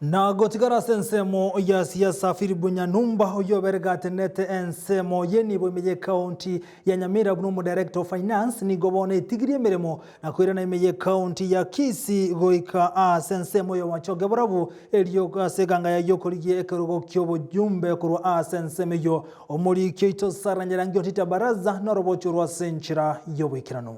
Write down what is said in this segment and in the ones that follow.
Na gotigara sensemo ya siasa Filibu Nyanumba uyo bergatenete ensemo yeni boimeje county ya Nyamira buno director of finance ni gobone tigirie meremo na kwira na imeje county ya Kisii goika sensemo yo wachoge borabu eliyo seganga ya yokoligie ekerugo kyobo jumbe kuru sensemo yo omuri kyoito saranyarangyo tita baraza norobochurwa senchira yobikirano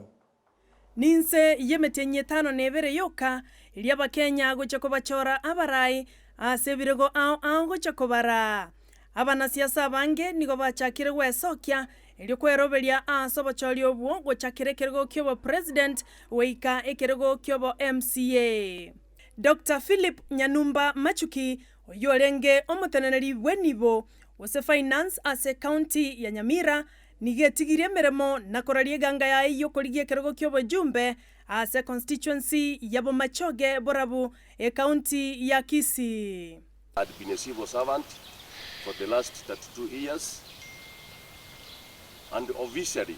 Ninse yemetenye tano nebere yoka ili abakenya gocha kubachora abarai asebirego ao gocha kubara abanasiasa bange nigo bachakire gwesokya ili kweroberia asobachori obwo gochakire kerego kyobo president weika ekerego kyobo MCA Dr. Philip Nyanumba Machuki oyorenge omuteneneri bwenibo wose finance ase county ya Nyamira nigetigirie meremo na korarie ganga ya iyo korigie kerego kyobo jumbe ase constituency yabo machoge borabu county ya Kisii. I had been a civil servant for the last 32 years and officially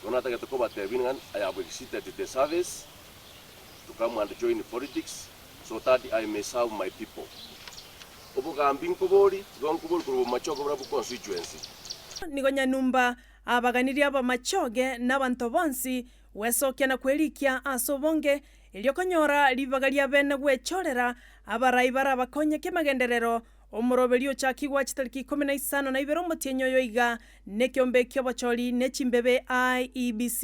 I have exited the service to come and join politics so that I may serve my people. Constituency. Nigo Nyanumba abaganiria aba machoge n'abantu bonsi wesokya na kwerikia asobonge eliokonyora libagaria bene gwechorera abarai barabakonye kimagenderero omuroberio chakigwa chitariki 15 na ibero motienyo yoiga nekyombe kyobachori nechimbebe IEBC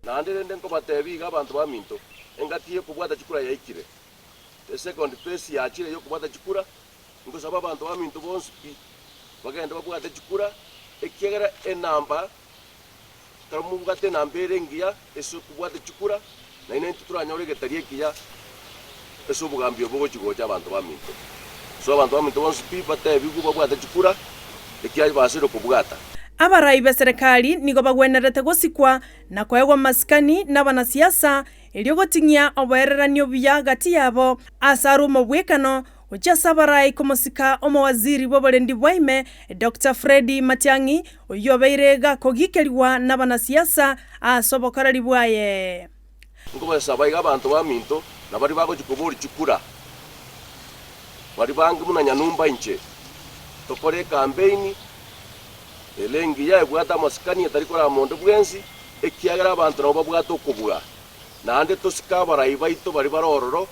nandende nkobatebi gabantu baminto engatiye kubwata chikura yaikire the second phase yachire yo kubwata chikura ngosaba abantu baminto bonsi bagenda babwata chikura ekiagera enamba karamugate nambere ngia eso kubwate chukura na ine tuturanyore getarie kia eso bugambio bogo chigoja abantu baminto so abantu baminto bonsi bate bigu babwate chukura ekiaje basiro kubwata abarai be serikali nigo bagwenerete gosikwa na kwegwa maskani n'abanasiasa eliogotinya obereranyo bya gati yabo asarumo bwekano Ujasa barai komosika omowaziri bobolendi bwaime Dr. Freddy Matiang'i oyobeirega kogikeliwa n'abanasiasa asobokarari bwaye ngo basabaye abantu baminto nabari bago chikobori chikura bari bangi muna Nyanumba inche tokore campaign elengi ya bwata maskani atarikora mondo bwensi ekiagara abantu nabo bwato okubwa nande tosika barai baito bari barororo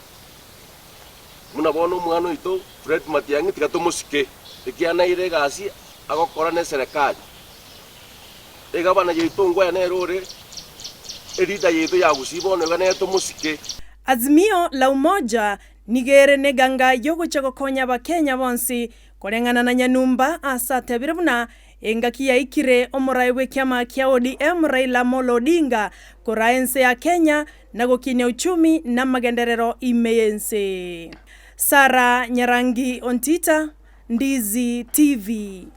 muna bono mwana ito Fred Matiang'i tikatomusike ikiana ire gasi agokora ne serikali egabana yito ngwa na erore erida yito ya Gusii bono gane to musike Azimio la umoja nigere neganga yogo chagokonya bakenya bonsi korengana na Nyanumba asate birabuna engaki ya ikire omorai wekyama kya ODM Raila Amolo Odinga koraense ya Kenya na gokinya uchumi na magenderero imeyense Sara Nyarangi Ontita, Ndizi TV.